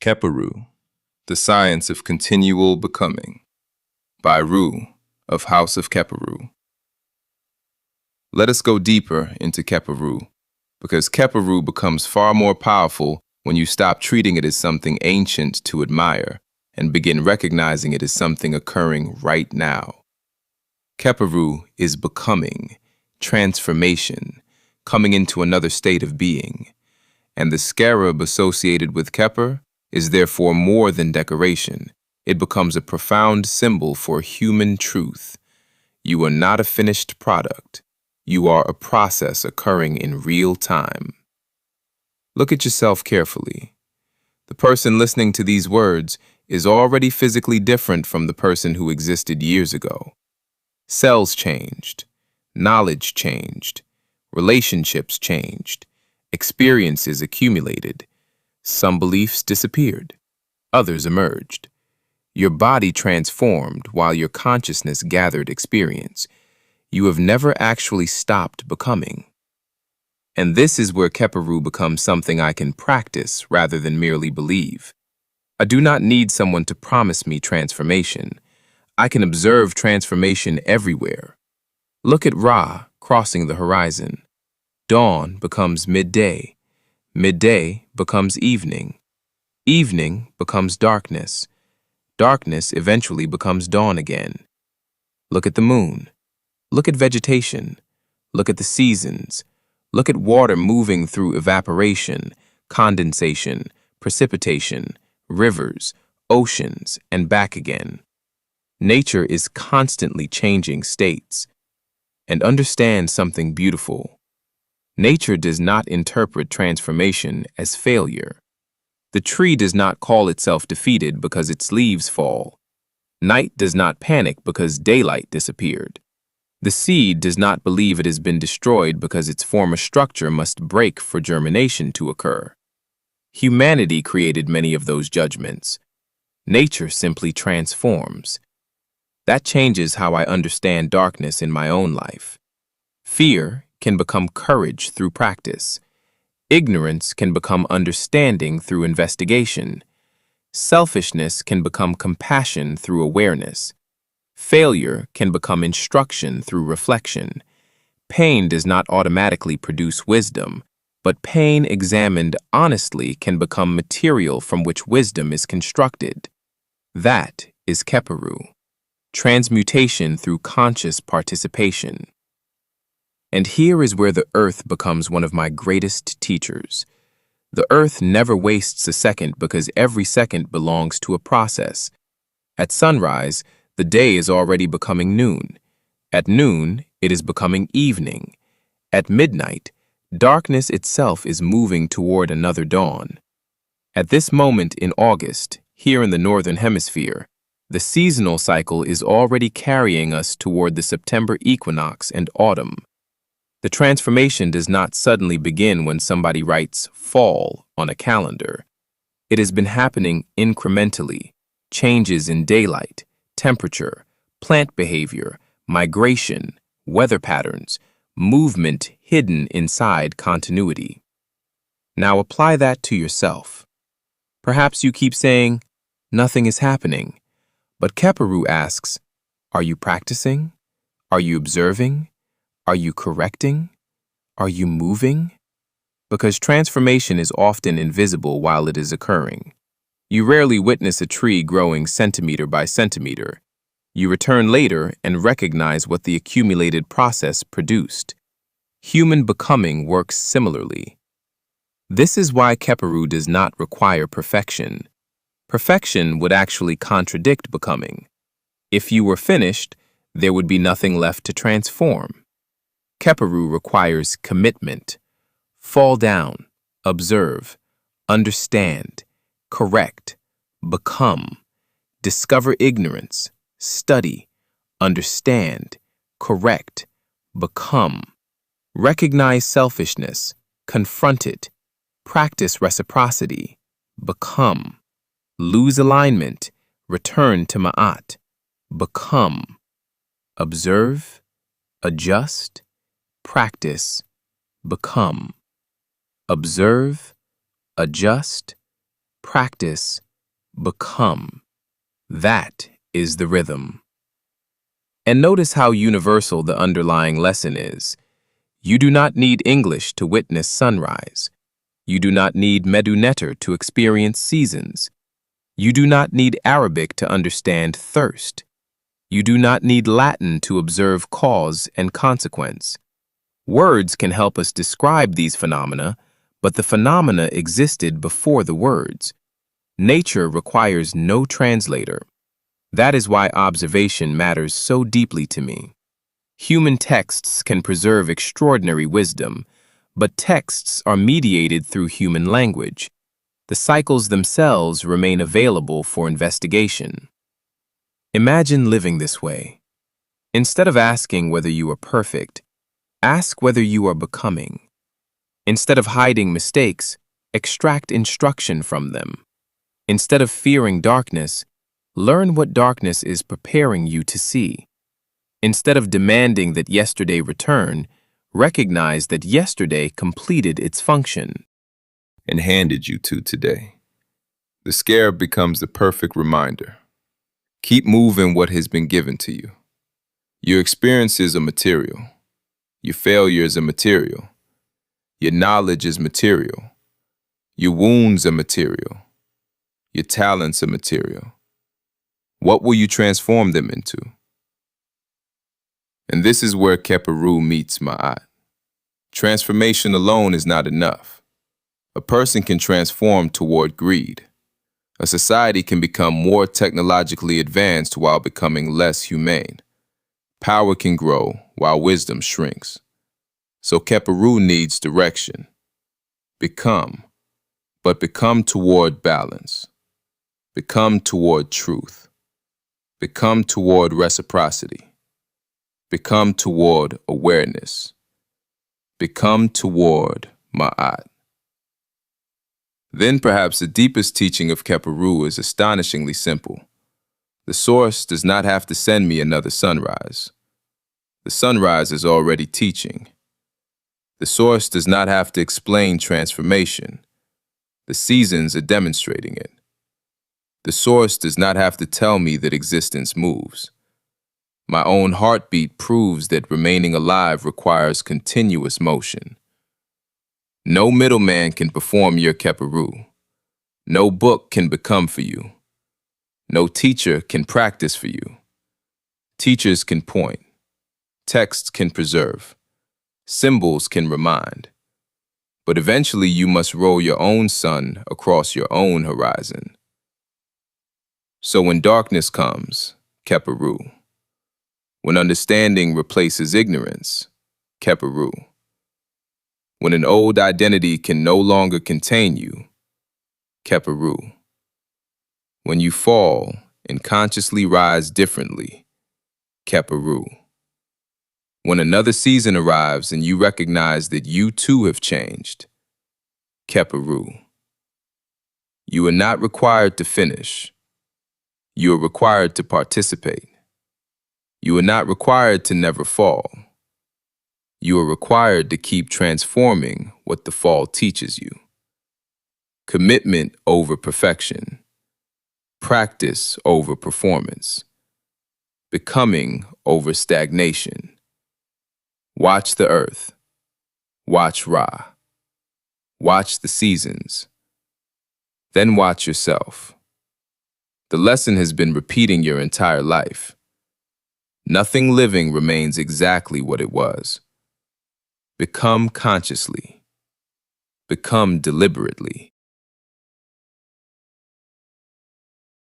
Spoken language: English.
Kheperu, The Science of Continual Becoming, by Ru of House of Kheperu. Let us go deeper into Kheperu, because Kheperu becomes far more powerful when you stop treating it as something ancient to admire and begin recognizing it as something occurring right now. Kheperu is becoming, transformation, coming into another state of being, and the scarab associated with Kheper is therefore more than decoration. It becomes a profound symbol for human truth. You are not a finished product. You are a process occurring in real time. Look at yourself carefully. The person listening to these words is already physically different from the person who existed years ago. Cells changed, knowledge changed, relationships changed, experiences accumulated. Some beliefs disappeared, others emerged. Your body transformed while your consciousness gathered experience. You have never actually stopped becoming. And this is where Kheperu becomes something I can practice rather than merely believe. I do not need someone to promise me transformation. I can observe transformation everywhere. Look at Ra crossing the horizon. Dawn becomes midday. Midday becomes evening. Evening becomes darkness. Darkness eventually becomes dawn again. Look at the moon. Look at vegetation. Look at the seasons. Look at water moving through evaporation, condensation, precipitation, rivers, oceans, and back again. Nature is constantly changing states. And understand something beautiful. Nature does not interpret transformation as failure. The tree does not call itself defeated because its leaves fall. Night does not panic because daylight disappeared. The seed does not believe it has been destroyed because its former structure must break for germination to occur. Humanity created many of those judgments. Nature simply transforms. That changes how I understand darkness in my own life. Fear can become courage through practice. Ignorance can become understanding through investigation. Selfishness can become compassion through awareness. Failure can become instruction through reflection. Pain does not automatically produce wisdom, but pain examined honestly can become material from which wisdom is constructed. That is Kheperu, transmutation through conscious participation. And here is where the earth becomes one of my greatest teachers. The earth never wastes a second because every second belongs to a process. At sunrise, the day is already becoming noon. At noon, it is becoming evening. At midnight, darkness itself is moving toward another dawn. At this moment in August, here in the Northern Hemisphere, the seasonal cycle is already carrying us toward the September equinox and autumn. The transformation does not suddenly begin when somebody writes fall on a calendar. It has been happening incrementally. Changes in daylight, temperature, plant behavior, migration, weather patterns, movement hidden inside continuity. Now apply that to yourself. Perhaps you keep saying, nothing is happening. But Kheperu asks, are you practicing? Are you observing? Are you correcting? Are you moving? Because transformation is often invisible while it is occurring. You rarely witness a tree growing centimeter by centimeter. You return later and recognize what the accumulated process produced. Human becoming works similarly. This is why Kheperu does not require perfection. Perfection would actually contradict becoming. If you were finished, there would be nothing left to transform. Kheperu requires commitment. Fall down, observe, understand, correct, become, discover ignorance, study, understand, correct, become, recognize selfishness, confront it, practice reciprocity, become, lose alignment, return to Ma'at, become, observe, adjust, practice, become, observe, adjust, practice, become. That is the rhythm. And notice how universal the underlying lesson is. You do not need English to witness sunrise. You do not need Kheperu Neter to experience seasons. You do not need Arabic to understand thirst. You do not need Latin to observe cause and consequence. Words can help us describe these phenomena, but the phenomena existed before the words. Nature requires no translator. That is why observation matters so deeply to me. Human texts can preserve extraordinary wisdom, but texts are mediated through human language. The cycles themselves remain available for investigation. Imagine living this way. Instead of asking whether you are perfect, ask whether you are becoming. Instead of hiding mistakes, extract instruction from them. Instead of fearing darkness, learn what darkness is preparing you to see. Instead of demanding that yesterday return, recognize that yesterday completed its function and handed you to today. The scarab becomes the perfect reminder. Keep moving what has been given to you. Your experiences are material. Your failures are material. Your knowledge is material. Your wounds are material. Your talents are material. What will you transform them into? And this is where Kheperu meets Ma'at. Transformation alone is not enough. A person can transform toward greed. A society can become more technologically advanced while becoming less humane. Power can grow while wisdom shrinks. So Kheperu needs direction. Become, but become toward balance. Become toward truth. Become toward reciprocity. Become toward awareness. Become toward Ma'at. Then perhaps the deepest teaching of Kheperu is astonishingly simple. The source does not have to send me another sunrise. The sunrise is already teaching. The source does not have to explain transformation. The seasons are demonstrating it. The source does not have to tell me that existence moves. My own heartbeat proves that remaining alive requires continuous motion. No middleman can perform your Kheperu. No book can become for you. No teacher can practice for you. Teachers can point. Texts can preserve. Symbols can remind. But eventually you must roll your own sun across your own horizon. So when darkness comes, Kheperu. When understanding replaces ignorance, Kheperu. When an old identity can no longer contain you, Kheperu. When you fall and consciously rise differently, Kheperu. When another season arrives and you recognize that you too have changed, Kheperu. You are not required to finish. You are required to participate. You are not required to never fall. You are required to keep transforming what the fall teaches you. Commitment over perfection. Practice over performance. Becoming over stagnation. Watch the earth. Watch Ra. Watch the seasons. Then watch yourself. The lesson has been repeating your entire life. Nothing living remains exactly what it was. Become consciously. Become deliberately.